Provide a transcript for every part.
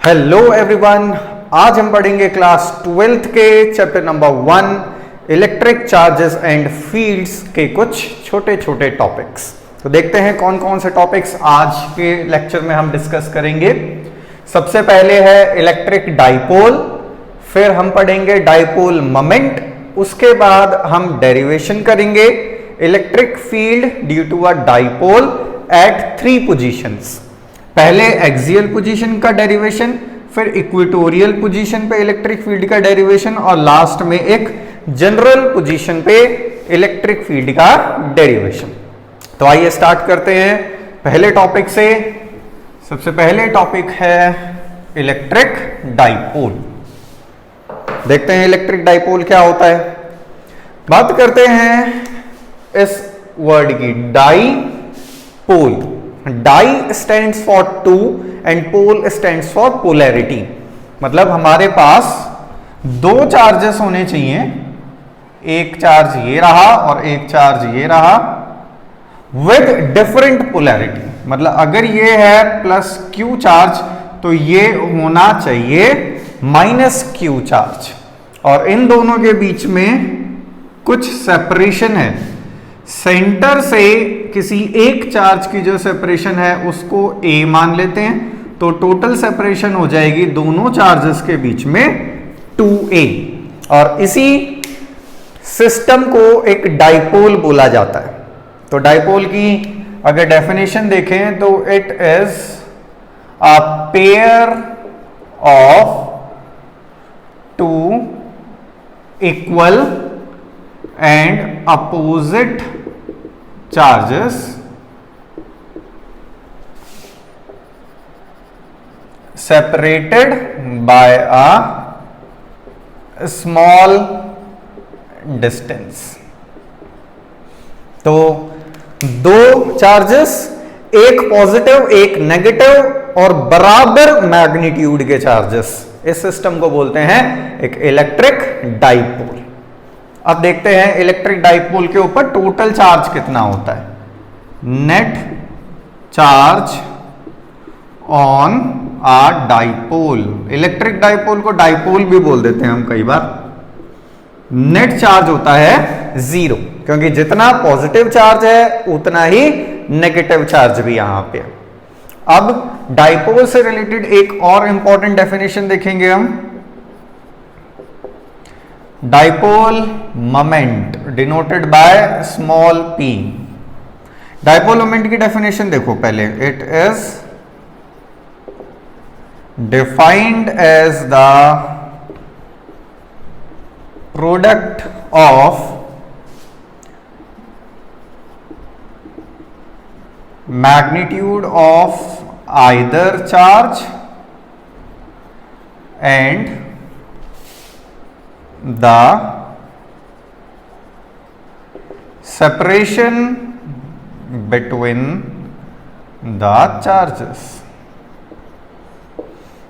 Hello everyone, आज हम पढ़ेंगे क्लास 12th के chapter number 1 electric charges and fields के कुछ छोटे छोटे टॉपिक्स। तो देखते हैं कौन कौन से टॉपिक्स आज के लेक्चर में हम डिस्कस करेंगे। सबसे पहले है इलेक्ट्रिक डाइपोल, फिर हम पढ़ेंगे डाइपोल मोमेंट, उसके बाद हम डेरिवेशन करेंगे electric field due to a dipole at 3 positions. पहले एक्सियल पोजीशन का डेरिवेशन, फिर इक्वेटोरियल पोजीशन पे इलेक्ट्रिक फील्ड का डेरिवेशन और लास्ट में एक जनरल पोजीशन पे इलेक्ट्रिक फील्ड का डेरिवेशन। तो आइए स्टार्ट करते हैं पहले टॉपिक से। सबसे पहले टॉपिक है इलेक्ट्रिक डाइपोल। देखते हैं इलेक्ट्रिक डाइपोल क्या होता है। बात करते हैं इस वर्ड की, dipole. Di stands for two and pole stands for polarity. मतलब हमारे पास दो चार्जेस होने चाहिए, एक चार्ज ये रहा और एक चार्ज ये रहा, विद डिफरेंट पोलैरिटी। मतलब अगर ये है प्लस क्यू चार्ज तो ये होना चाहिए माइनस क्यू चार्ज, और इन दोनों के बीच में कुछ सेपरेशन है। सेंटर से किसी एक चार्ज की जो सेपरेशन है उसको a मान लेते हैं, तो टोटल सेपरेशन हो जाएगी दोनों चार्जेस के बीच में 2a। और इसी सिस्टम को एक डाइपोल बोला जाता है। तो डाइपोल की अगर डेफिनेशन देखें तो it is a pair of two equal and opposite charges separated by a small distance। तो दो चार्जेस, एक पॉजिटिव एक नेगेटिव और बराबर मैग्नीट्यूड के चार्जेस, इस सिस्टम को बोलते हैं एक इलेक्ट्रिक डाइपोल। अब देखते हैं इलेक्ट्रिक डाइपोल के ऊपर टोटल चार्ज कितना होता है। Net charge on a dipole. Electric dipole को डाइपोल भी बोल देते हैं हम कई बार। नेट चार्ज होता है 0, क्योंकि जितना पॉजिटिव चार्ज है उतना ही नेगेटिव चार्ज भी यहां पे। अब डाइपोल से रिलेटेड एक और इंपॉर्टेंट डेफिनेशन देखेंगे हम। Dipole moment denoted by small p। Dipole moment की डेफिनेशन देखो पहले। It is defined as the product of magnitude of either charge and the separation between the charges।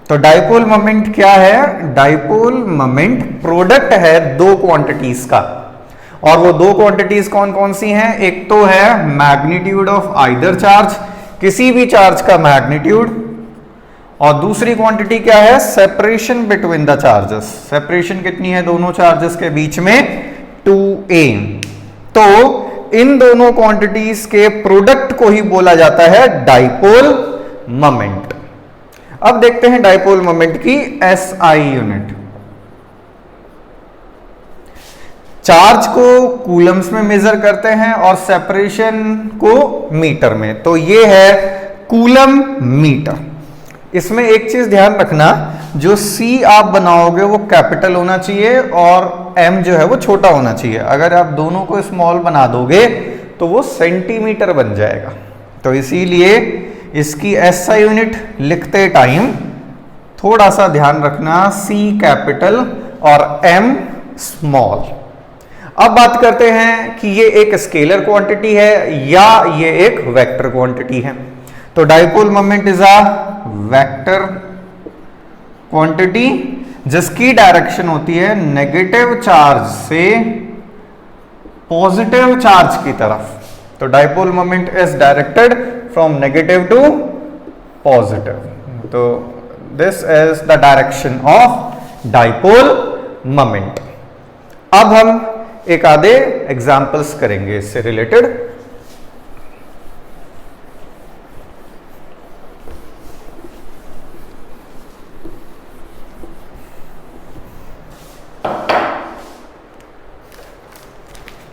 तो डाइपोल मोमेंट क्या है? डाइपोल मोमेंट प्रोडक्ट है दो quantities का, और वो दो क्वांटिटीज कौन कौन सी हैं? एक तो है मैग्नीट्यूड ऑफ आइदर चार्ज, किसी भी चार्ज का मैग्नीट्यूड, और दूसरी क्वांटिटी क्या है? Separation between the charges. Separation कितनी है दोनों चार्जेस के बीच में? 2a। तो इन दोनों क्वांटिटीज के प्रोडक्ट को ही बोला जाता है डाइपोल मोमेंट। अब देखते हैं डाइपोल मोमेंट की SI यूनिट। चार्ज को कूलम्स में मेजर करते हैं और सेपरेशन को मीटर में। तो ये है कूलम मीटर। इसमें एक चीज ध्यान रखना, जो C आप बनाओगे वो कैपिटल होना चाहिए और M जो है वो छोटा होना चाहिए। अगर आप दोनों को स्मॉल बना दोगे तो वो सेंटीमीटर बन जाएगा। तो इसीलिए इसकी SI यूनिट लिखते टाइम थोड़ा सा ध्यान रखना, C कैपिटल और M स्मॉल। अब बात करते हैं कि ये एक स्केलर क्वांटिटी है या ये एक वेक्टर क्वांटिटी है। तो dipole moment is a vector quantity जिसकी डायरेक्शन होती है नेगेटिव चार्ज से पॉजिटिव चार्ज की तरफ। तो dipole moment is directed from negative to positive. तो this is the direction of dipole moment. अब हम एक आधे एग्जाम्पल्स करेंगे इससे रिलेटेड।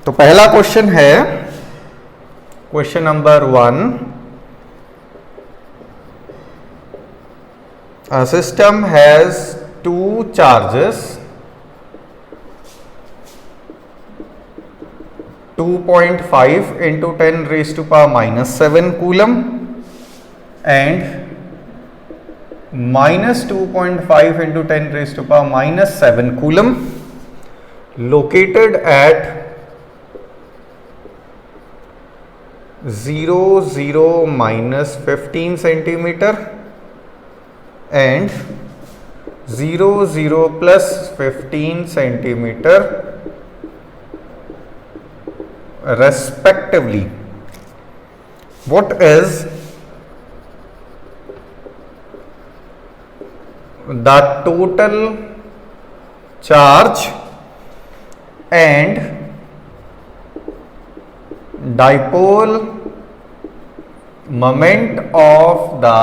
तो पहला क्वेश्चन है question number 1। A system has two charges, 2.5 into 10 raised to power minus 7 coulomb and minus 2.5 into 10 raised to power minus 7 coulomb located at 0, 0, minus 15 centimeter and 0, 0 plus 15 centimeter respectively. What is the total charge and dipole moment of the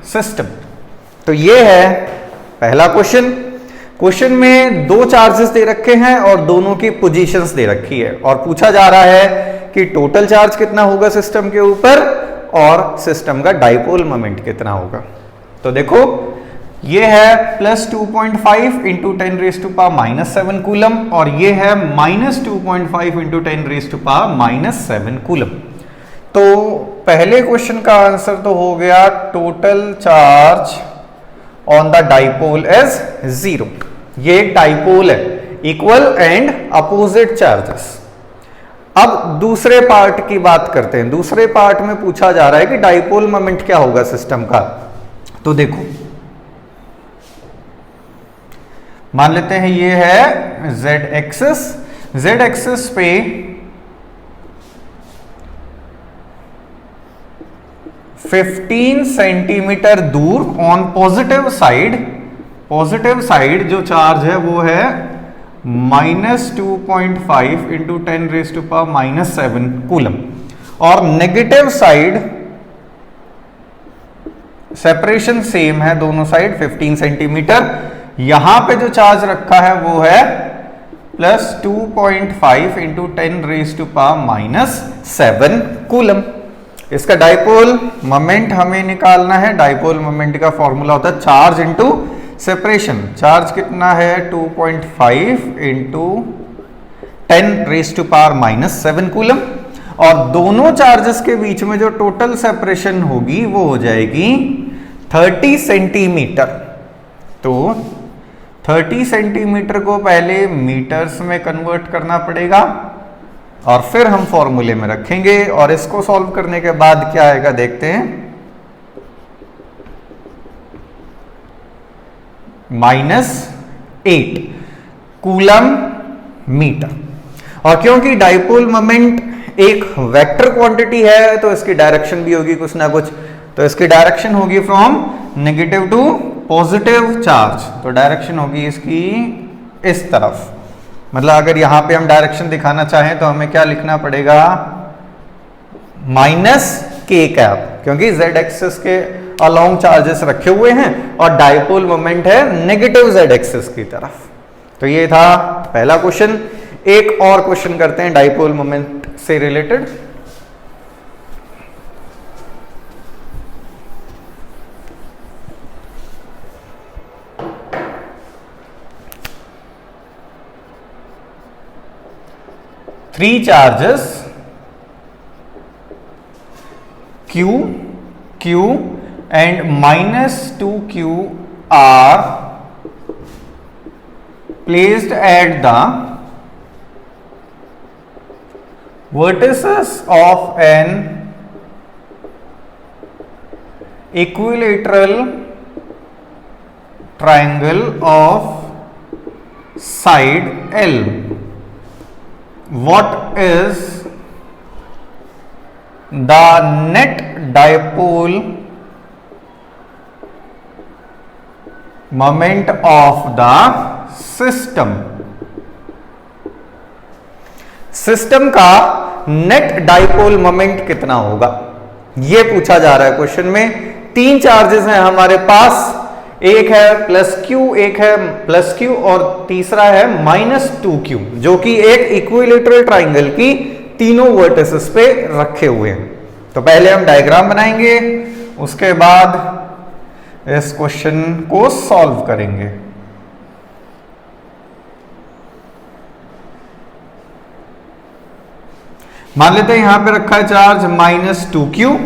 system? तो ये है पहला question. Question में दो charges दे रखे हैं और दोनों की पोजीशंस दे रखी है और पूछा जा रहा है कि टोटल चार्ज कितना होगा सिस्टम के ऊपर और सिस्टम का डाइपोल मोमेंट कितना होगा। तो देखो ये है plus 2.5 into 10 raise to power minus 7 coulomb और ये है minus 2.5 into 10 raise to power minus 7 coulomb. तो पहले क्वेश्चन का आंसर तो हो गया total charge on the dipole is 0। ये एक डाइपोल है, इक्वल एंड अपोजिट चार्जेस। अब दूसरे पार्ट की बात करते हैं। दूसरे पार्ट में पूछा जा रहा है कि डाइपोल मोमेंट क्या होगा सिस्टम का। तो देखो मान लेते हैं ये है z एक्सिस। z एक्सिस पे $15 सेंटीमीटर दूर ऑन पॉजिटिव साइड जो चार्ज है वो है minus 2.5 into 10 raise to power minus 7 coulomb और नेगेटिव साइड सेपरेशन सेम है दोनों साइड 15 सेंटीमीटर। यहां पे जो चार्ज रखा है वो है plus 2.5 into 10 raise to power minus 7 coulomb. इसका डाइपोल मोमेंट हमें निकालना है। डाइपोल मोमेंट का फॉर्मूला होता है चार्ज इंटू सेपरेशन। चार्ज कितना है 2.5 into 10 raise to power minus 7 coulomb और दोनों चार्जेस के बीच में जो टोटल सेपरेशन होगी वो हो जाएगी 30 सेंटीमीटर। तो 30 सेंटीमीटर को पहले मीटर्स में कन्वर्ट करना पड़ेगा और फिर हम फॉर्मूले में रखेंगे और इसको सॉल्व करने के बाद क्या आएगा देखते हैं। -8 कूलम मीटर। और क्योंकि डाइपोल मोमेंट एक वेक्टर क्वांटिटी है तो इसकी डायरेक्शन भी होगी कुछ ना कुछ। तो इसकी डायरेक्शन होगी from negative to positive charge. तो डायरेक्शन होगी इसकी इस तरफ। मतलब अगर यहां पे हम डायरेक्शन दिखाना चाहें तो हमें क्या लिखना पड़ेगा -k, क्योंकि z एक्सिस के अलोंग चार्जेस रखे हुए हैं और डाइपोल मोमेंट है नेगेटिव z एक्सिस की तरफ। तो ये था पहला क्वेश्चन। एक और क्वेश्चन करते हैं डाइपोल मोमेंट से related. Three charges Q, Q and minus 2Q are placed at the vertices of an equilateral triangle of side L. What is the net dipole moment of the system. System का net dipole moment कितना होगा, यह पूछा जा रहा है question में। तीन चार्जेस हैं हमारे पास, एक है प्लस क्यू, एक है प्लस क्यू और तीसरा है माइनस 2q, जो कि एक इक्विलेटरल ट्राइंगल की तीनों वर्टिसेस पे रखे हुए हैं। तो पहले हम डायग्राम बनाएंगे, उसके बाद इस क्वेश्चन को सॉल्व करेंगे। मान लेते हैं यहां पे रखा है चार्ज माइनस 2q,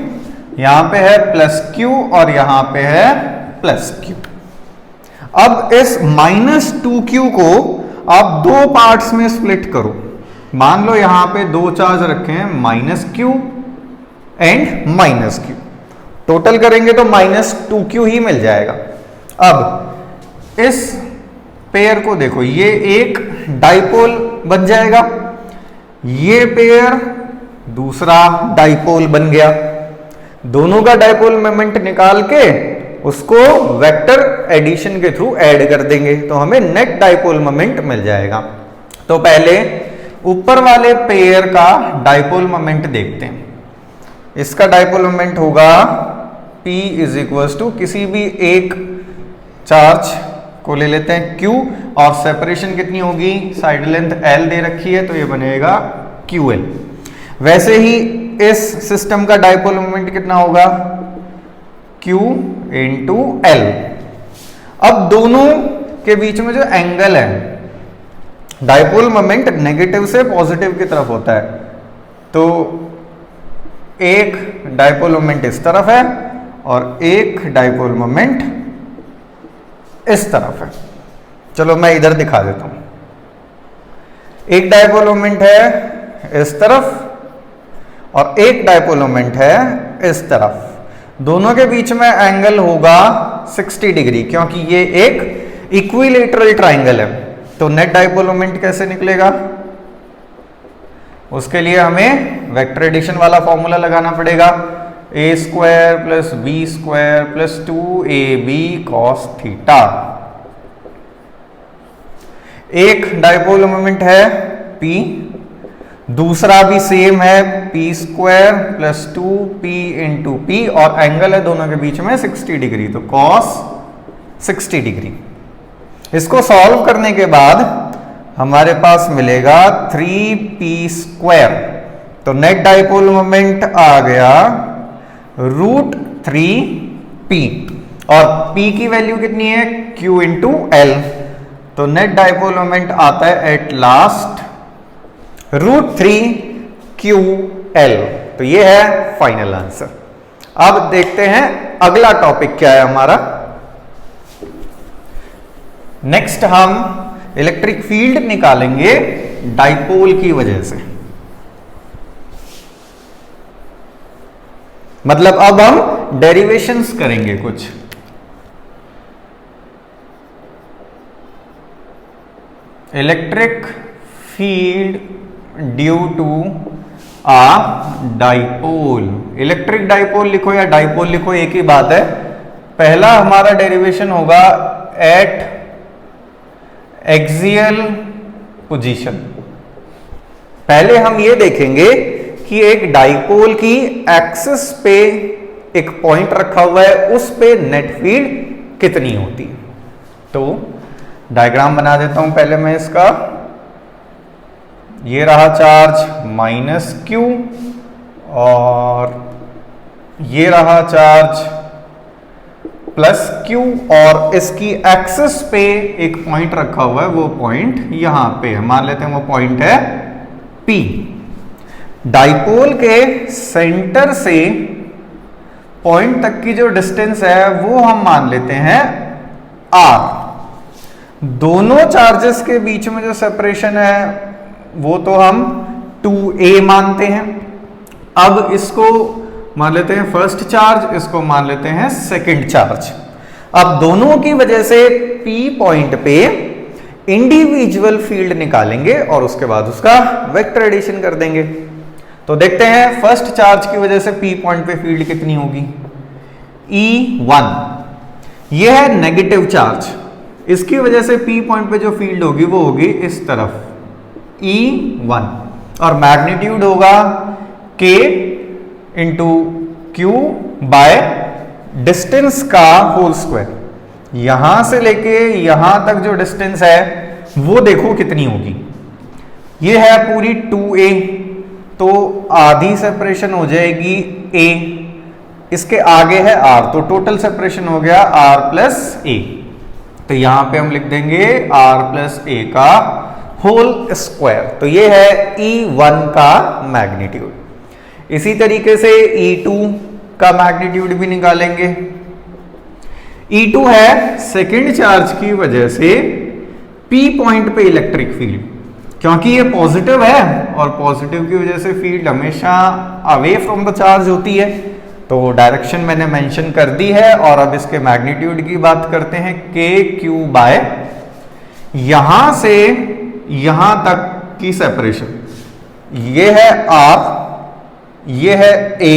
यहां पे है प्लस q और यहां पे है प्लस q। अब इस माइनस 2q को आप दो पार्ट्स में स्प्लिट करो। मान लो यहां पे दो चार्ज रखे हैं, minus q and minus q। Total करेंगे तो माइनस 2q ही मिल जाएगा। अब इस पेयर को देखो, ये एक डाइपोल बन जाएगा, ये पेयर दूसरा डाइपोल बन गया। दोनों का डाइपोल मोमेंट निकाल के उसको वेक्टर एडिशन के थ्रू ऐड कर देंगे तो हमें नेट डाइपोल मोमेंट मिल जाएगा। तो पहले ऊपर वाले पेयर का डाइपोल मोमेंट देखते हैं। इसका डाइपोल मोमेंट होगा P इज इक्वल टू किसी भी एक चार्ज को ले लेते हैं Q, और सेपरेशन कितनी होगी, साइड लेंथ L दे रखी है तो ये बनेगा QL। वैसे ही इस सिस्टम का डाइपोल मोमेंट कितना होगा, Q इंटू L। अब दोनों के बीच में जो एंगल है, डाइपोल मोमेंट नेगेटिव से पॉजिटिव की तरफ होता है, तो एक डाइपोल मोमेंट इस तरफ है और एक डाइपोल मोमेंट इस तरफ है। चलो मैं इधर दिखा देता हूं। एक डाइपोल मोमेंट है इस तरफ और एक डाइपोल मोमेंट है इस तरफ। दोनों के बीच में एंगल होगा 60 डिग्री, क्योंकि ये एक इक्विलेटरल ट्राइंगल है। तो नेट डाइपोल मोमेंट कैसे निकलेगा, उसके लिए हमें वेक्टर एडिशन वाला फॉर्मूला लगाना पड़ेगा। a square plus b square plus 2ab cos theta. एक डाइपोल मोमेंट है P, दूसरा भी सेम है p square plus 2p into p, और एंगल है दोनों के बीच में 60 डिग्री, तो cos 60 डिग्री। इसको सॉल्व करने के बाद हमारे पास मिलेगा 3p स्क्वायर। तो नेट डाइपोल मोमेंट आ गया √3p, और p की वैल्यू कितनी है, q इंटू L। तो नेट डाइपोल मोमेंट आता है एट लास्ट √3qL। तो ये है फाइनल आंसर। अब देखते हैं अगला टॉपिक क्या है हमारा। नेक्स्ट हम इलेक्ट्रिक फील्ड निकालेंगे डाइपोल की वजह से। मतलब अब हम डेरिवेशंस करेंगे कुछ। Electric field due to a dipole. Electric dipole लिखो या डाइपोल लिखो, एक ही बात है। पहला हमारा डेरिवेशन होगा एट एक्सियल पोजीशन। पहले हम ये देखेंगे कि एक डाइपोल की एक्सिस पे एक पॉइंट रखा हुआ है, उस पे नेट फील्ड कितनी होती है। तो डायग्राम बना देता हूं पहले मैं इसका। ये रहा चार्ज माइनस Q और ये रहा चार्ज प्लस Q, और इसकी एक्सिस पे एक पॉइंट रखा हुआ है, वो पॉइंट यहां पे है। मान लेते हैं वो पॉइंट है P। डाइपोल के सेंटर से पॉइंट तक की जो डिस्टेंस है वो हम मान लेते हैं R। दोनों चार्जेस के बीच में जो सेपरेशन है वो तो हम 2a मानते हैं। अब इसको मान लेते हैं फर्स्ट चार्ज, इसको मान लेते हैं सेकंड चार्ज। अब दोनों की वजह से P पॉइंट पे इंडिविजुअल फील्ड निकालेंगे और उसके बाद उसका वेक्टर एडिशन कर देंगे। तो तो देखते हैं फर्स्ट चार्ज की वजह से P पॉइंट पे फील्ड कितनी होगी, E1। यह है नेगेटिव चार्ज, इसकी वजह से P पॉइंट पे जो फील्ड होगी वो होगी इस तरफ E1, और मैग्नीट्यूड होगा K into Q by distance का होल स्क्वायर। यहां से लेके यहां तक जो डिस्टेंस है वो देखो कितनी होगी, ये है पूरी 2a, तो आधी सेपरेशन हो जाएगी a, इसके आगे है r, तो टोटल सेपरेशन हो गया r प्लस a। तो यहां पे हम लिख देंगे r प्लस a का होल स्क्वायर। तो ये है E1 का मैग्नीट्यूड। इसी तरीके से E2 का मैग्नीट्यूड भी निकालेंगे। E2 है सेकेंड चार्ज की वजह से P पॉइंट पे इलेक्ट्रिक फील्ड, क्योंकि ये पॉजिटिव है और पॉजिटिव की वजह से फील्ड हमेशा अवे फ्रॉम द चार्ज होती है, तो डायरेक्शन मैंने मेंशन कर दी है। और अब इसके मैग्नीट्यूड की बात करते हैं, KQ बाय यहां से यहां तक की सेपरेशन, ये है R, ये है A,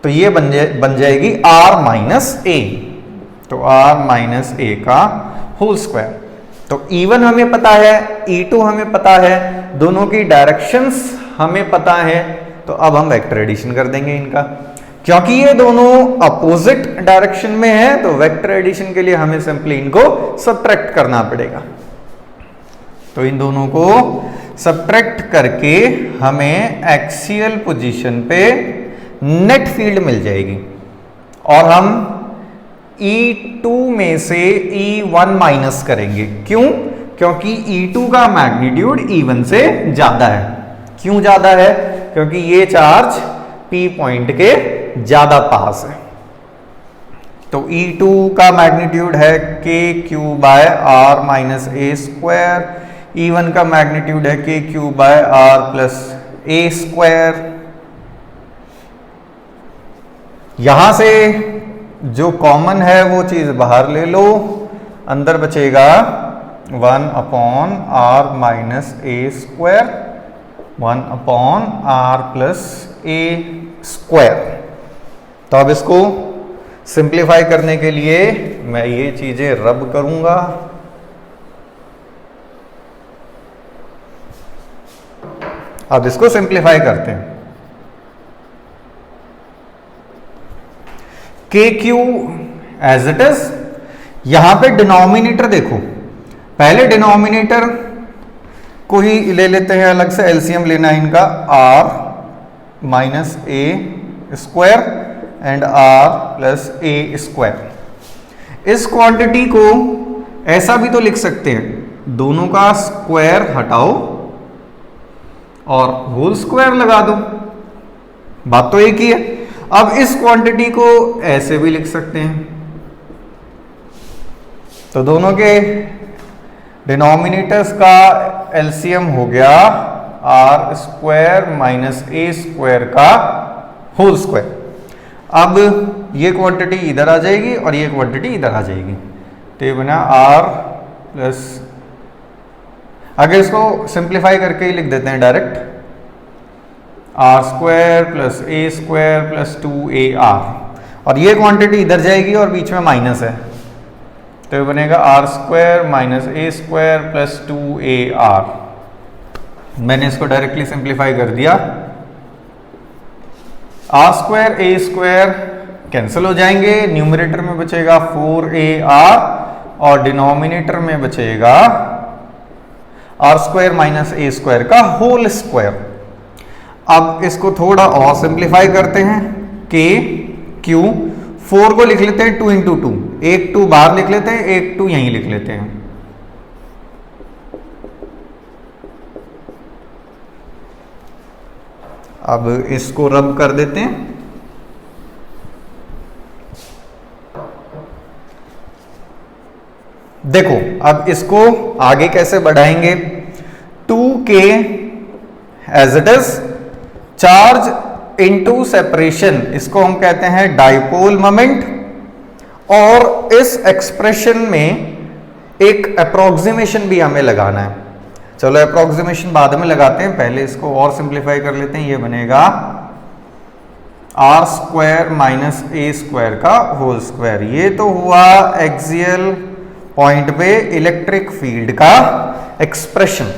तो ये बन जाएगी R माइनस A, तो R माइनस A का होल स्क्वायर। तो E1 हमें पता है, E2 हमें पता है, दोनों की डायरेक्शंस हमें पता है। तो अब हम वेक्टर एडिशन कर देंगे इनका, क्योंकि ये दोनों अपोजिट डायरेक्शन में है, तो वेक्टर एडिशन के लिए हमें सिंपली इनको सब्ट्रैक्ट करना पड़ेगा। तो इन दोनों को सब्ट्रैक्ट करके हमें एक्सियल पोजीशन पे नेट फील्ड मिल जाएगी, और हम E2 में से E1 माइनस करेंगे। क्यों? क्योंकि E2 का मैग्नीट्यूड E1 से ज्यादा है। क्यों ज्यादा है? क्योंकि ये चार्ज P पॉइंट के ज्यादा पास है। तो E2 का मैग्नीट्यूड है KQ by R minus A square, E1 का मैग्नीट्यूड है KQ by R plus A square. यहां से जो कॉमन है वो चीज बाहर ले लो, अंदर बचेगा 1 upon R minus A square, 1 upon R plus A square. तो अब इसको सिंप्लीफाई करने के लिए मैं ये चीजें रब करूंगा। अब इसको सिंप्लीफाई करते हैं। KQ एज इट इज, यहां पे डिनोमिनेटर देखो, पहले डिनोमिनेटर को ही ले लेते हैं अलग से, एलसीएम लेना है इनका, R minus A square and R plus A square. इस क्वांटिटी को ऐसा भी तो लिख सकते हैं, दोनों का स्क्वायर हटाओ और होल स्क्वायर लगा दो, बात तो एक ही है। अब इस क्वांटिटी को ऐसे भी लिख सकते हैं, तो दोनों के डिनोमिनेटर्स का एलसीएम हो गया R square minus A square का होल स्क्वायर। अब ये क्वांटिटी इधर आ जाएगी और ये क्वांटिटी इधर आ जाएगी, तो ये बना R प्लस, अगर इसको सिंप्लीफाई करके ही लिख देते हैं direct, R square plus A square plus 2AR, और ये क्वांटिटी इधर जाएगी और बीच में माइनस है, तो ये बनेगा R square minus A square plus 2AR। मैंने इसको डायरेक्टली सिंप्लीफाई कर दिया, R square A square cancel हो जाएंगे, न्यूमरेटर में बचेगा 4AR और डिनोमिनेटर में बचेगा R square minus A square का होल स्क्वायर। अब इसको थोड़ा और सिंप्लीफाई करते हैं, KQ, 4 को लिख लेते हैं 2 इंटू 2, एक 2 बाहर लिख लेते हैं, एक 2 यहीं लिख लेते हैं। अब इसको रब कर देते हैं, देखो अब इसको आगे कैसे बढ़ाएंगे। 2K as it is, charge into separation, इसको हम कहते हैं डाइपोल मोमेंट, और इस एक्सप्रेशन में एक अप्रोक्सीमेशन भी हमें लगाना है। चलो अप्रोक्सीमेशन बाद में लगाते हैं, पहले इसको और सिंप्लीफाई कर लेते हैं। ये बनेगा R square minus A square का होल स्क्वायर। ये तो हुआ एक्सियल पॉइंट पे इलेक्ट्रिक फील्ड का एक्सप्रेशन।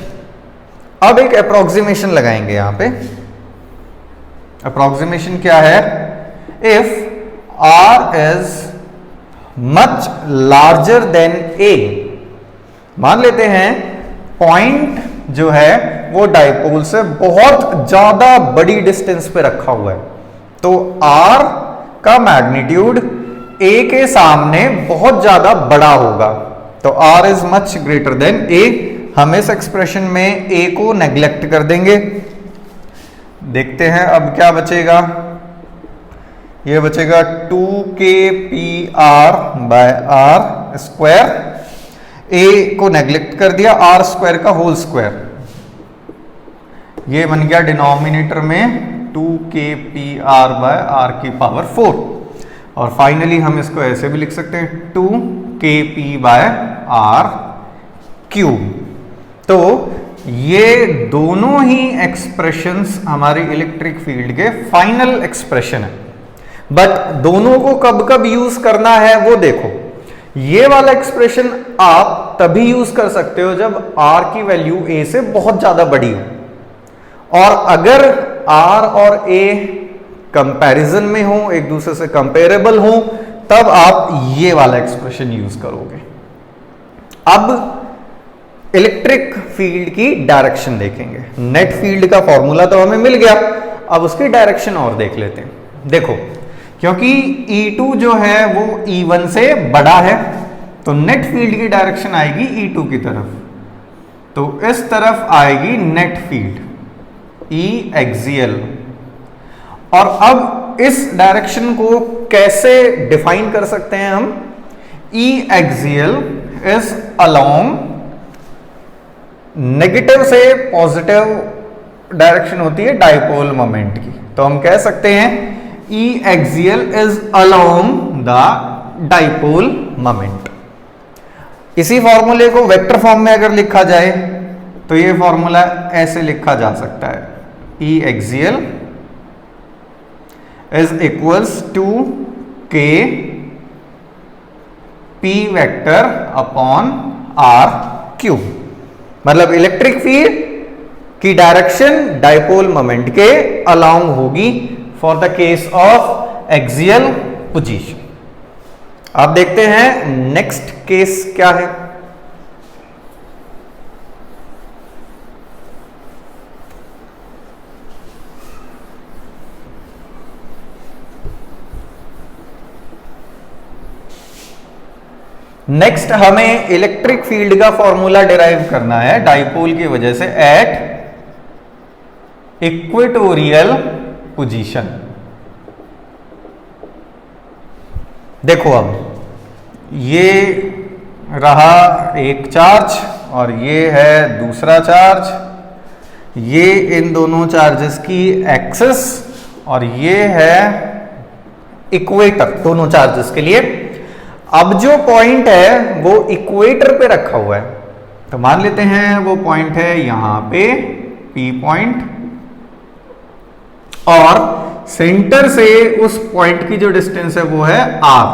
अब एक अप्रोक्सीमेशन लगाएंगे यहां पे। अप्रोक्सीमेशन क्या है? If R is much larger than A, मान लेते हैं पॉइंट जो है वो डाइपोल से बहुत ज्यादा बड़ी डिस्टेंस पे रखा हुआ है, तो R का मैग्नीट्यूड A के सामने बहुत ज्यादा बड़ा होगा, तो R is much greater than A। हम इस एक्सप्रेशन में A को नेग्लेक्ट कर देंगे। देखते हैं अब क्या बचेगा। ये बचेगा 2kpr by r square. A को नेग्लेक्ट कर दिया, R स्क्वायर का होल स्क्वायर। ये बन गया डिनोमिनेटर में 2kpr बाय r की पावर 4। और फाइनली हम इसको ऐसे भी लिख सकते हैं 2kp बाय r क्यूब। तो ये दोनों ही एक्सप्रेशंस हमारे इलेक्ट्रिक फील्ड के फाइनल एक्सप्रेशन है, बट दोनों को कब कब यूज करना है वो देखो। ये वाला एक्सप्रेशन आप तभी यूज कर सकते हो जब r की वैल्यू a से बहुत ज्यादा बड़ी हो, और अगर R और A कंपैरिजन में हो, एक दूसरे से कंपेरेबल हो, तब आप ये वाला एक्सप्रेशन यूज करोगे। अब इलेक्ट्रिक फील्ड की डायरेक्शन देखेंगे। नेट फील्ड का फॉर्मूला तो हमें मिल गया, अब उसकी डायरेक्शन और देख लेते हैं। देखो, क्योंकि E2 जो है वो E1 से बड़ा है, तो नेट फील्ड की डायरेक्शन आएगी E2 की तरफ, तो इस तरफ आएगी नेट फील्ड E एक्सियल। और अब इस डायरेक्शन को कैसे डिफाइन कर सकते हैं हम? E axial is along, negative से पॉजिटिव डायरेक्शन होती है डाइपोल मोमेंट की, तो हम कह सकते हैं E axial is along the dipole moment. इसी फॉर्मूले को वेक्टर फॉर्म में अगर लिखा जाए तो ये फॉर्मूला ऐसे लिखा जा सकता है, E axial is equals to k p vector upon r cube. मतलब इलेक्ट्रिक फील्ड की डायरेक्शन डाइपोल मोमेंट के अलोंग होगी for the case of axial position. आप देखते हैं नेक्स्ट केस क्या है। नेक्स्ट हमें इलेक्ट्रिक फील्ड का फॉर्मूला डिराइव करना है डाइपोल की वजह से एट इक्वेटोरियल पोजीशन। देखो, अब ये रहा एक चार्ज और ये है दूसरा चार्ज, ये इन दोनों चार्जेस की एक्सिस, और ये है इक्वेटर दोनों चार्जेस के लिए। अब जो पॉइंट है वो इक्वेटर पे रखा हुआ है, तो मान लेते हैं वो पॉइंट है यहां पे P पॉइंट, और सेंटर से उस पॉइंट की जो डिस्टेंस है वो है R।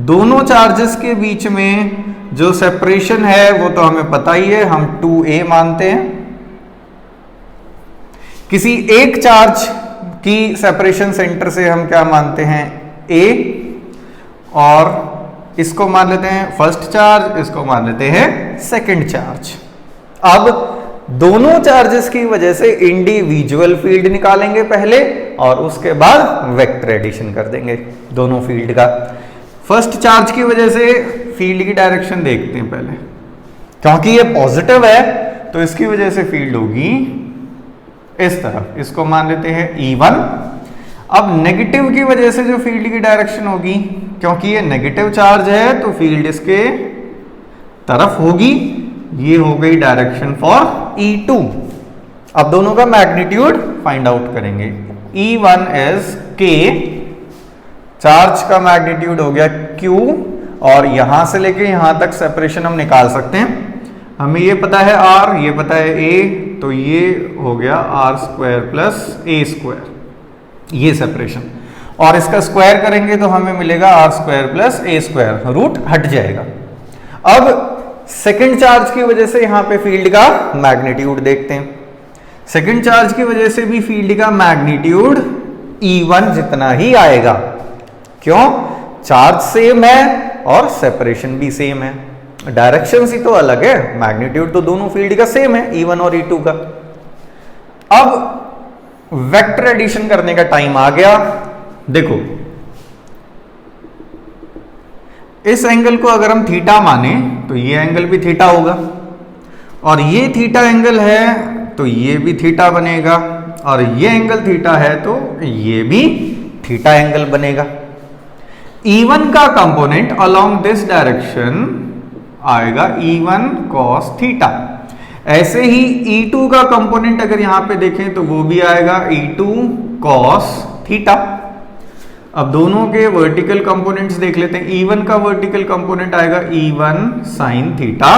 दोनों चार्जेस के बीच में जो सेपरेशन है वो तो हमें पता ही है, हम 2a मानते हैं। किसी एक चार्ज की सेपरेशन सेंटर से हम क्या मानते हैं? a, और इसको मान लेते हैं फर्स्ट चार्ज, इसको मान लेते हैं सेकंड चार्ज। अब दोनों चार्जेस की वजह से इंडिविजुअल फील्ड निकालेंगे पहले, और उसके बाद वेक्टर एडिशन कर देंगे दोनों फील्ड का। फर्स्ट चार्ज की वजह से फील्ड की डायरेक्शन देखते हैं पहले। क्योंकि ये पॉजिटिव है तो इसकी वजह से फील्ड होगी इस तरफ, इसको मान लेते हैं E1। अब नेगेटिव की वजह से जो फील्ड की डायरेक्शन होगी, क्योंकि ये नेगेटिव चार्ज है तो फील्ड इसके तरफ होगी, ये हो गई डायरेक्शन फॉर E2। अब दोनों का मैग्नीट्यूड फाइंड आउट करेंगे। E1 इज K, चार्ज का मैग्नीट्यूड हो गया Q, और यहां से लेके यहां तक सेपरेशन हम निकाल सकते हैं। हमें ये पता है r, ये पता है a, तो ये हो गया r² प्लस a², ये सेपरेशन। और इसका स्क्वायर करेंगे तो हमें मिलेगा r² प्लस a², रूट हट जाएगा। अब सेकंड चार्ज की वजह से यहां पे फील्ड का मैग्नीट्यूड देखते हैं। सेकंड चार्ज की वजह से भी फील्ड का मैग्नीट्यूड E1 जितना ही आएगा। क्यों? चार्ज सेम है और सेपरेशन भी सेम है, डायरेक्शंस ही तो अलग है, मैग्नीट्यूड तो दोनों फील्ड का सेम है, E1 और E2 का। अब वेक्टर एडिशन करने का टाइम आ गया। देखो, इस एंगल को अगर हम थीटा माने तो ये एंगल भी थीटा होगा, और ये थीटा एंगल है तो ये भी थीटा बनेगा, और ये एंगल थीटा है तो ये भी थीटा एंगल बनेगा। E1 का कंपोनेंट अलोंग दिस डायरेक्शन आएगा E1 cos थीटा। ऐसे ही E2 का कंपोनेंट अगर यहां पे देखें तो वो भी आएगा E2 cos थीटा। अब दोनों के वर्टिकल कंपोनेंट्स देख लेते हैं। E1 का वर्टिकल कंपोनेंट आएगा E1 sin थीटा,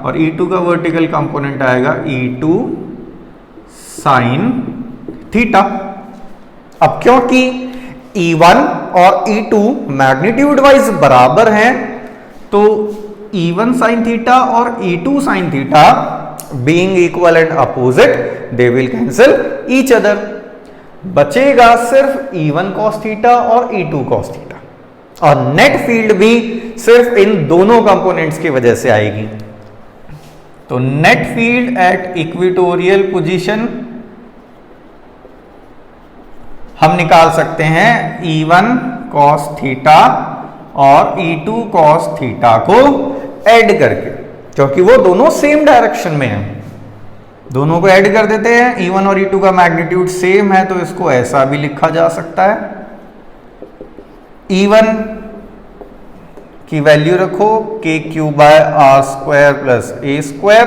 और E2 का वर्टिकल कंपोनेंट आएगा E2 sin थीटा। अब क्योंकि E1 और E2 मैग्नीट्यूड वाइज बराबर हैं, तो E1 sin थीटा और E2 sin theta being equal and opposite, they will cancel each other. बचेगा सिर्फ E1 cos थीटा और E2 cos थीटा, और नेट फील्ड भी सिर्फ इन दोनों कंपोनेंट्स की वजह से आएगी। तो net field at equatorial position हम निकाल सकते हैं E1 cos थीटा और E2 cos थीटा को ऐड करके, क्योंकि वो दोनों सेम डायरेक्शन में हैं। दोनों को ऐड कर देते हैं। E1 और E2 का मैग्नीट्यूड सेम है, तो इसको ऐसा भी लिखा जा सकता है। E1 की वैल्यू रखो KQ by R² plus A²।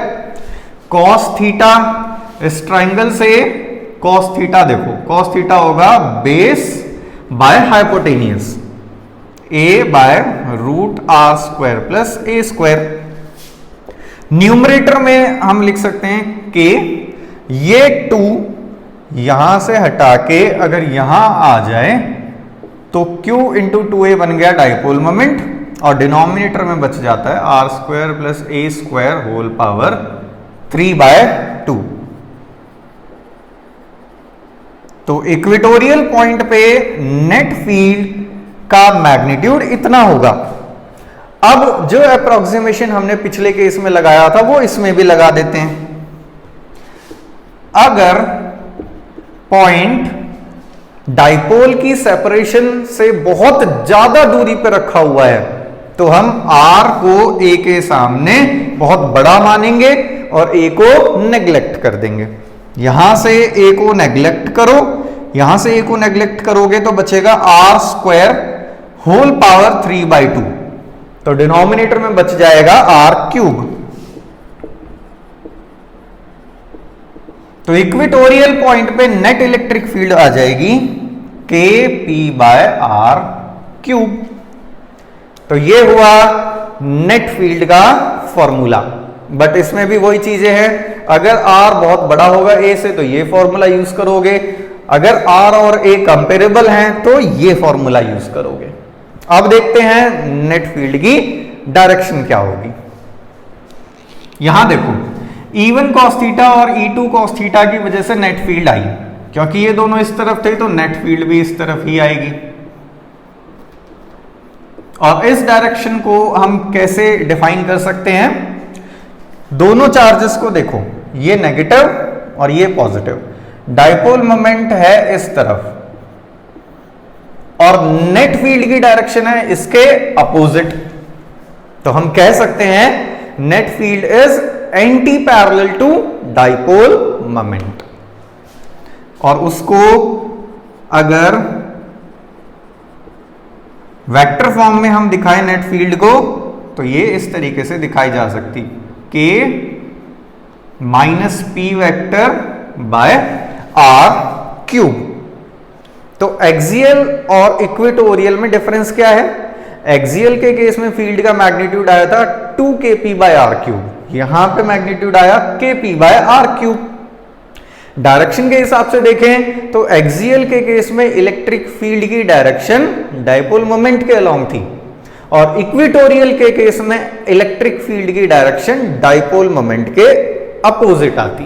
cos theta, इस ट्राइंगल से cos थीटा देखो, cos थीटा होगा base by hypotenuse, A by root R² plus A²। Numerator में हम लिख सकते हैं कि ये 2 यहां से हटा के अगर यहां आ जाए तो Q इंटू 2A बन गया डाइपोल मोमेंट, और डिनोमिनेटर में बच जाता है R² plus A² whole power 3/2। तो इक्वेटोरियल पॉइंट पे नेट फील्ड का मैग्नीट्यूड इतना होगा। अब जो अप्रोक्सीमेशन हमने पिछले केस में लगाया था वो इसमें भी लगा देते हैं। अगर पॉइंट डाइपोल की सेपरेशन से बहुत ज्यादा दूरी पर रखा हुआ है तो हम R को A के सामने बहुत बड़ा मानेंगे और A को नेग्लेक्ट कर देंगे। यहां से A को नेग्लेक्ट करो, यहां से A को नेग्लेक्ट करोगे तो बचेगा R² होल पावर 3/2, तो डिनोमिनेटर में बच जाएगा R³। तो इक्वेटोरियल पॉइंट पे नेट इलेक्ट्रिक फील्ड आ जाएगी KP/R³। तो ये हुआ नेट फील्ड का फॉर्मूला। बट इसमें भी वही चीजें हैं, अगर R बहुत बड़ा होगा A से तो ये फॉर्मूला यूज करोगे, अगर R और A कंपेरेबल हैं तो ये फॉर्मूला यूज करोगे। अब देखते हैं नेट फील्ड की डायरेक्शन क्या होगी। यहां देखो E1 cos थीटा और E2 cos थीटा की वजह से नेट फील्ड आई, क्योंकि ये दोनों इस तरफ थे तो नेट फील्ड भी इस तरफ ही आएगी। और इस डायरेक्शन को हम कैसे डिफाइन कर सकते हैं? दोनों चार्जेस को देखो, ये नेगेटिव और ये पॉजिटिव, डाइपोल मोमेंट है इस तरफ और नेट फील्ड की डायरेक्शन है इसके अपोजिट, तो हम कह सकते हैं net field is anti parallel to dipole moment. और उसको अगर वेक्टर फॉर्म में हम दिखाएं नेट फील्ड को तो ये इस तरीके से दिखाई जा सकती, K minus P vector by R³। तो एक्सियल और इक्वेटोरियल में डिफरेंस क्या है? एक्सियल के केस में फील्ड का मैग्नीट्यूड आया था 2kP/R³, यहां पे मैग्नीट्यूड आया kp/r³। डायरेक्शन के हिसाब से देखें तो एक्सियल के केस में इलेक्ट्रिक फील्ड की डायरेक्शन डाइपोल मोमेंट के अलोंग थी और इक्वेटोरियल के केस में इलेक्ट्रिक फील्ड की डायरेक्शन डाइपोल मोमेंट के अपोजिट आती।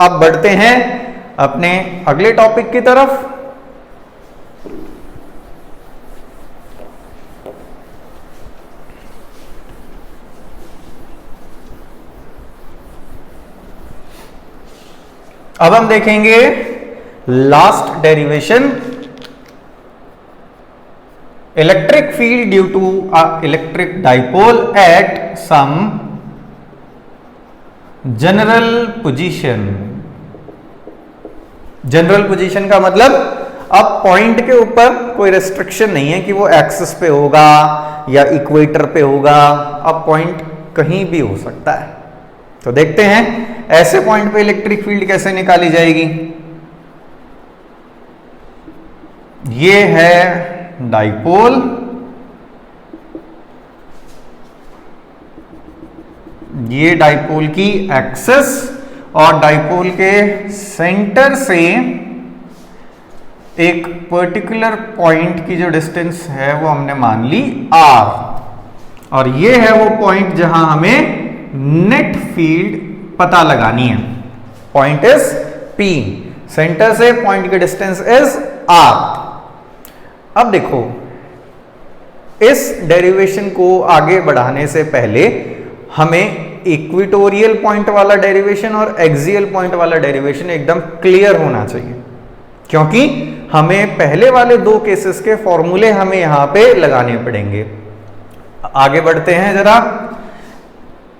अब बढ़ते हैं अपने अगले टॉपिक की तरफ। अब हम देखेंगे last derivation, electric field due to a electric dipole at some general position. General position का मतलब अब पॉइंट के ऊपर कोई रेस्ट्रिक्शन नहीं है कि वो एक्सिस पे होगा या इक्वेटर पे होगा, अब पॉइंट कहीं भी हो सकता है। तो देखते हैं ऐसे पॉइंट पे इलेक्ट्रिक फील्ड कैसे निकाली जाएगी। ये है डाइपोल, ये डाइपोल की एक्सिस और डाइपोल के सेंटर से एक पर्टिकुलर पॉइंट की जो डिस्टेंस है वो हमने मान ली r, और ये है वो पॉइंट जहां हमें नेट फील्ड पता लगानी है। पॉइंट इज P, सेंटर से पॉइंट की डिस्टेंस इज r। अब देखो इस डेरिवेशन को आगे बढ़ाने से पहले हमें इक्वेटोरियल पॉइंट वाला डेरिवेशन और एक्सियल पॉइंट वाला डेरिवेशन एकदम क्लियर होना चाहिए, क्योंकि हमें पहले वाले दो केसेस के फॉर्मूले हमें यहां पे लगाने पड़ेंगे। आगे बढ़ते हैं जरा।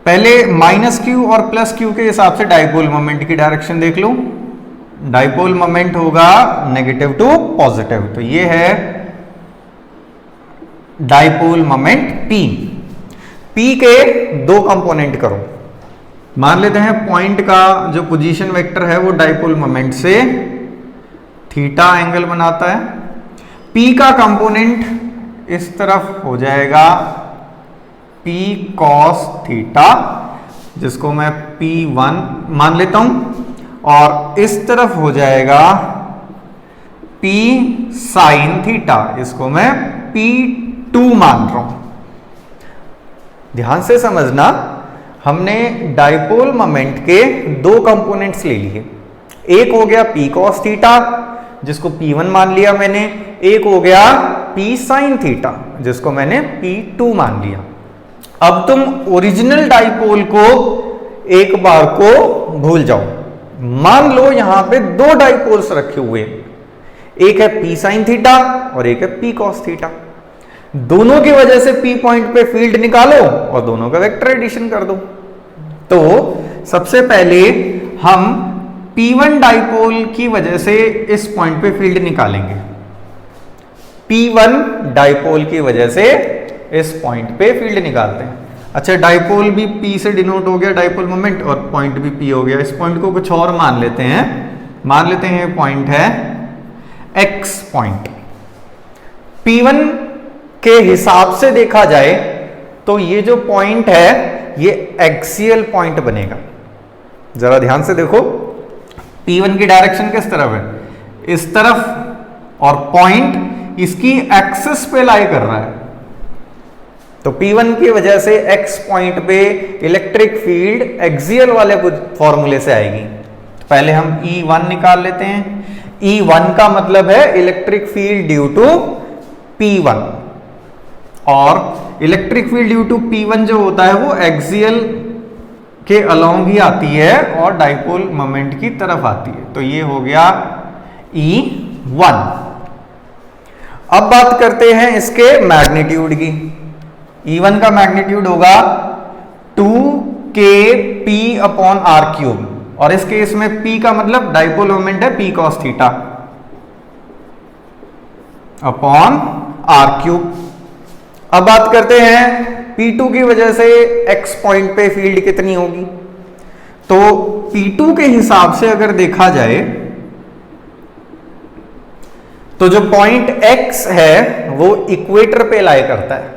पहले -q और +q के हिसाब से डाइपोल मोमेंट की डायरेक्शन देख लो। डाइपोल मोमेंट होगा नेगेटिव टू पॉजिटिव, तो ये है डाइपोल मोमेंट P के दो कंपोनेंट करो। मान लेते हैं पॉइंट का जो पोजीशन वेक्टर है वो डाइपोल मोमेंट से थीटा एंगल बनाता है। P का कंपोनेंट इस तरफ हो जाएगा P cos थीटा, जिसको मैं P1 मान लेता हूं, और इस तरफ हो जाएगा P sin थीटा, इसको मैं P2 मान रहा हूं। ध्यान से समझना, हमने डाइपोल मोमेंट के दो कंपोनेंट्स ले लिए। एक हो गया P cos थीटा, जिसको P1 मान लिया मैंने, एक हो गया P sin थीटा, जिसको मैंने P2 मान लिया। अब तुम ओरिजिनल डाइपोल को एक बार को भूल जाओ। मान लो यहां पे दो डाइपोल्स रखे हुए, एक है P sin थीटा और एक है P cos थीटा। दोनों की वजह से P पॉइंट पे फील्ड निकालो और दोनों का वेक्टर एडिशन कर दो। तो सबसे पहले हम P1 डाइपोल की वजह से इस पॉइंट पे फील्ड निकालेंगे। P1 डाइपोल की वजह से इस पॉइंट पे फील्ड निकालते हैं। अच्छा, डाइपोल भी P से डिनोट हो गया डाइपोल मोमेंट, और पॉइंट भी P हो गया। इस पॉइंट को कुछ और मान लेते हैं। मान लेते हैं ये पॉइंट है X पॉइंट। P1 के हिसाब से देखा जाए तो ये जो पॉइंट है ये एक्सियल पॉइंट बनेगा। जरा ध्यान से देखो, P1 की डायरेक्शन किस तरफ है? इस तरफ, और पॉइंट इसकी एक्सिस पे लाई कर रहा है। तो P1 की वजह से X पॉइंट पे इलेक्ट्रिक फील्ड एक्सियल वाले फॉर्मूले से आएगी। तो पहले हम E1 निकाल लेते हैं। E1 का मतलब है electric field due to P1, और electric field due to P1 जो होता है वो एक्सियल के अलोंग ही आती है और डाइपोल मोमेंट की तरफ आती है। तो ये हो गया E1। अब बात करते हैं इसके मैग्नीट्यूड की। E1 का मैग्नीट्यूड होगा 2kp/r³, और इस केस में P का मतलब डाइपोल मोमेंट है P cos theta upon r³। अब बात करते हैं P2 की वजह से X पॉइंट पे फील्ड कितनी होगी। तो P2 के हिसाब से अगर देखा जाए तो जो पॉइंट X है वो इक्वेटर पे लाई करता है।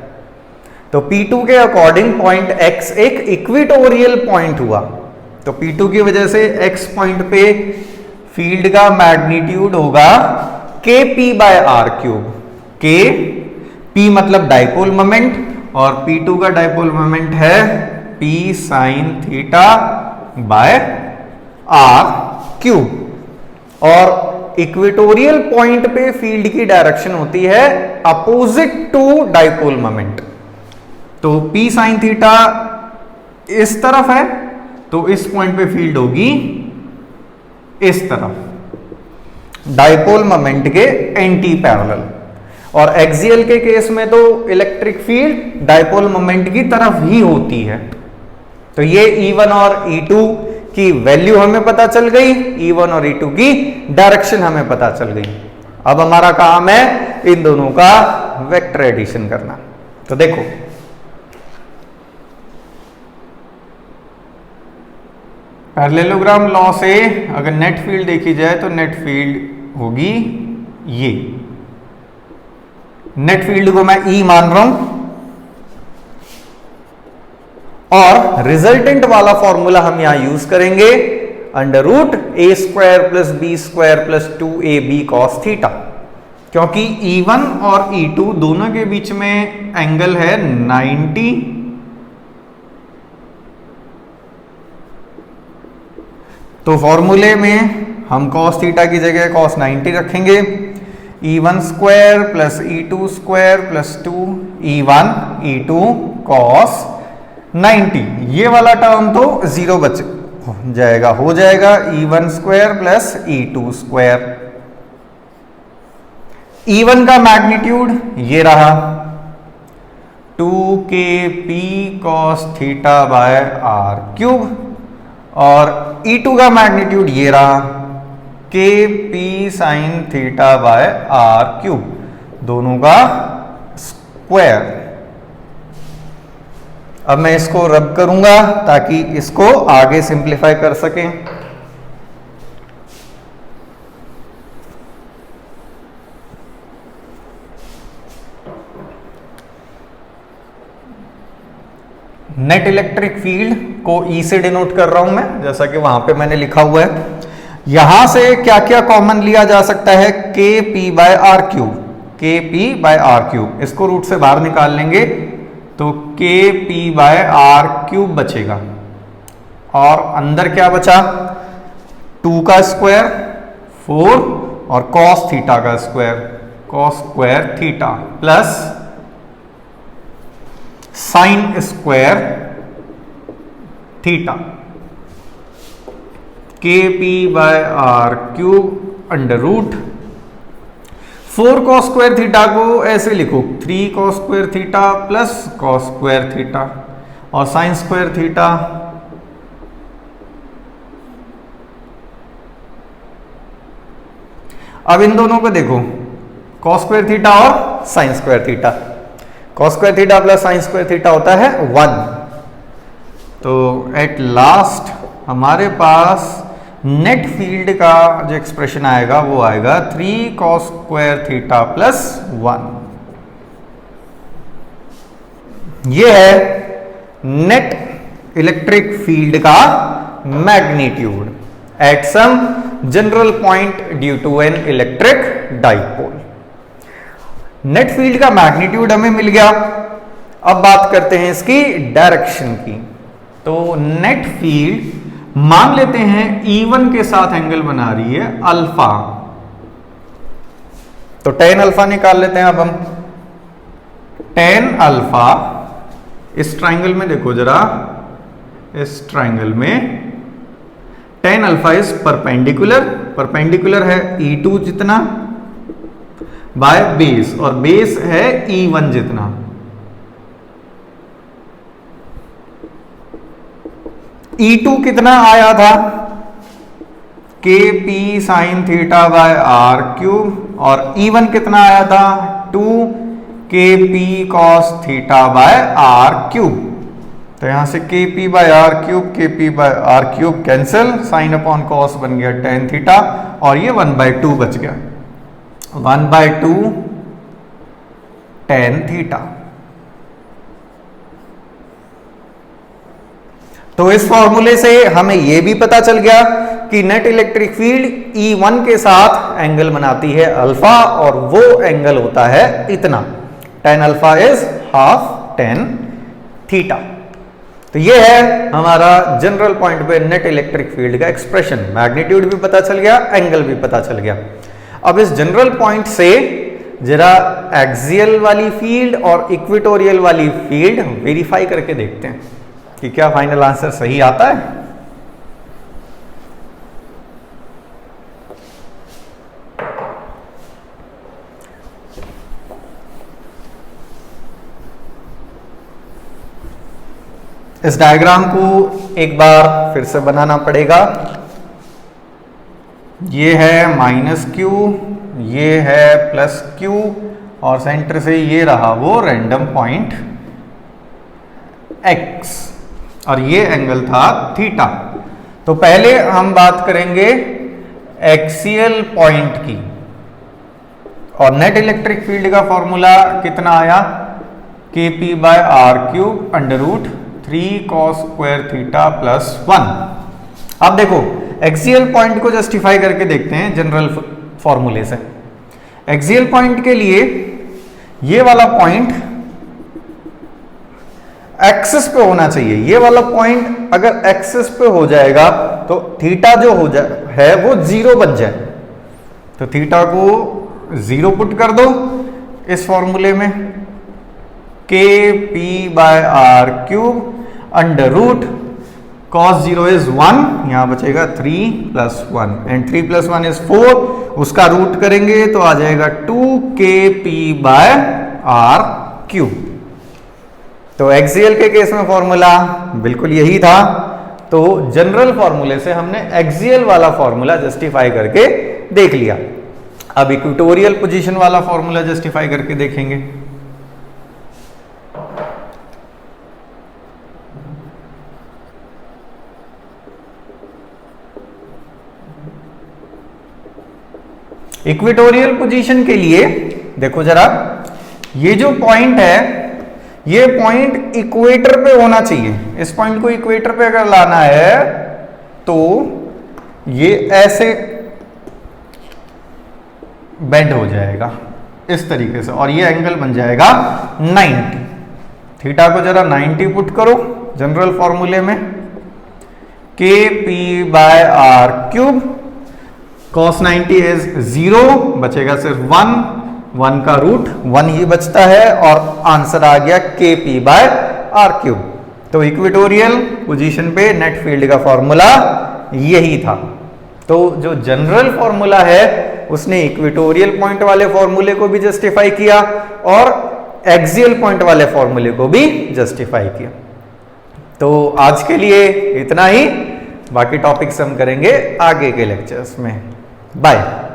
तो P2 के अकॉर्डिंग पॉइंट X एक इक्वेटोरियल पॉइंट हुआ, तो P2 की वजह से X पॉइंट पे फील्ड का मैग्नीट्यूड होगा KP/r³। K P मतलब डाइपोल मोमेंट और P2 का डाइपोल मोमेंट है P sin θ/r³। और इक्वेटोरियल पॉइंट पे फील्ड की डायरेक्शन होती है अपोजिट टू डाइपोल मोमेंट। तो P sin θ इस तरफ है, तो इस पॉइंट पे फील्ड होगी इस तरफ, डाइपोल मोमेंट के एंटी पैरेलल। और एक्सियल के केस में तो इलेक्ट्रिक फील्ड डाइपोल मोमेंट की तरफ ही होती है। तो ये E1 और E2 की वैल्यू हमें पता चल गई, E1 और E2 की डायरेक्शन हमें पता चल गई। अब हमारा काम है इन दोनों का वेक्टर एडिशन करना। तो देखो, पैरेललोग्राम लॉ से अगर नेट फील्ड देखी जाए तो नेट फील्ड होगी ये, नेट फील्ड को मैं E मान रहा हूं, और रिजल्टेंट वाला फॉर्मूला हम यहां यूज करेंगे √a² + b² + 2ab cos θ, क्योंकि E1 और E2 दोनों के बीच में एंगल है 90, तो फॉर्मूले में हम cos θ की जगह cos 90 रखेंगे। E1² + E2² + 2E1 E2 cos 90, ये वाला टर्म तो जीरो बच जाएगा, हो जाएगा E1² + E2²। E1 का मैग्नीट्यूड ये रहा 2kp cos θ/r³, और E2 का मैग्नीट्यूड ये रहा kp sin θ/r³, दोनों का स्क्वायर। अब मैं इसको रब करूंगा ताकि इसको आगे सिंप्लीफाई कर सकें। नेट इलेक्ट्रिक फील्ड को E से डिनोट कर रहा हूं मैं, जैसा कि वहां पे मैंने लिखा हुआ है। यहां से क्या क्या कॉमन लिया जा सकता है, KP/r³, KP/r³, इसको रूट से बाहर निकाल लेंगे तो KP/r³ बचेगा, और अंदर क्या बचा, 2 का स्क्वायर 4 और cos θ का square cos² θ plus sin square θ, KP/r³ √4 cos² θ को ऐसे लिखो 3 cos² θ प्लस cos² θ और sin² θ। अब इन दोनों को देखो, cos² θ और sin² θ, cos² θ प्लस sin² θ होता है 1। तो एट लास्ट हमारे पास नेट फील्ड का जो एक्सप्रेशन आएगा वो आएगा 3 cos² θ प्लस 1। ये है नेट इलेक्ट्रिक फील्ड का magnitude at some general point due to an electric dipole. Net field का मैग्नीट्यूड हमें मिल गया। अब बात करते हैं इसकी डायरेक्शन की। तो नेट फील्ड मान लेते हैं E1 के साथ एंगल बना रही है अल्फा, तो tan अल्फा निकाल लेते हैं। अब हम tan अल्फा इस ट्राइंगल में देखो जरा, इस ट्राइंगल में tan alpha is perpendicular, perpendicular है E2 जितना बाय बेस, और बेस है E1 जितना। E2 कितना आया था, KP sin θ/r³, और E1 कितना आया था 2 KP cos θ/r³। तो यहां से KP/r³, KP/r³ cancel, sine upon cos बन गया tan θ, और ये 1/2 बच गया, 1/2 tan θ। तो इस फॉर्मूले से हमें यह भी पता चल गया कि नेट इलेक्ट्रिक फील्ड E1 के साथ एंगल बनाती है अल्फा, और वो एंगल होता है इतना, tan alpha is half tan theta. तो ये है हमारा जनरल पॉइंट पे नेट इलेक्ट्रिक फील्ड का एक्सप्रेशन। मैग्नीट्यूड भी पता चल गया, एंगल भी पता चल गया। अब इस जनरल पॉइंट से जरा एक्सियल वाली फील्ड और इक्वेटोरियल वाली फील्ड वेरीफाई करके देखते हैं कि क्या फाइनल आंसर सही आता है। इस डायग्राम को एक बार फिर से बनाना पड़ेगा। ये है -q, ये है +q, और सेंटर से ये रहा वो रैंडम पॉइंट x, और ये एंगल था थीटा। तो पहले हम बात करेंगे एक्सियल पॉइंट की, और नेट इलेक्ट्रिक फील्ड का फॉर्मूला कितना आया, kp/r³ √3 cos² थीटा +1। अब देखो एक्सियल पॉइंट को जस्टिफाई करके देखते हैं जनरल फॉर्मूले से। एक्सियल पॉइंट के लिए ये वाला पॉइंट एक्सिस पे होना चाहिए। ये वाला पॉइंट अगर एक्सिस पे हो जाएगा तो थीटा जो हो जाए है वो 0 बन जाए। तो थीटा को 0 पुट कर दो इस फॉर्मूले में, kp/r³ √cos 0 इज 1, यहां बचेगा 3 + 1, एंड 3 + 1 इज 4, उसका रूट करेंगे तो आ जाएगा 2kp/r³। तो एक्सियल के केस में फॉर्मूला बिल्कुल यही था। तो जनरल फॉर्मूले से हमने एक्सियल वाला फॉर्मूला जस्टिफाई करके देख लिया। अब इक्वेटोरियल पोजीशन वाला फॉर्मूला जस्टिफाई करके देखेंगे। इक्वेटोरियल पोजीशन के लिए देखो जरा, ये जो पॉइंट है ये पॉइंट इक्वेटर पे होना चाहिए। इस पॉइंट को इक्वेटर पे अगर लाना है तो ये ऐसे बेंड हो जाएगा इस तरीके से, और ये एंगल बन जाएगा 90। थीटा को जरा 90 पुट करो जनरल फॉर्मूले में, kp/r³ cos 90 इज 0, बचेगा सिर्फ 1 का रूट 1 ही बचता है, और आंसर आ गया kp/r³। तो इक्वेटोरियल पोजीशन पे नेट फील्ड का फॉर्मूला यही था। तो जो जनरल फॉर्मूला है उसने इक्वेटोरियल पॉइंट वाले फॉर्मूले को भी जस्टिफाई किया और एक्सियल पॉइंट वाले फॉर्मूले को भी जस्टिफाई किया। तो आज के लिए इतना ही, बाकी टॉपिक्स हम करेंगे आगे के लेक्चर्स में। बाय।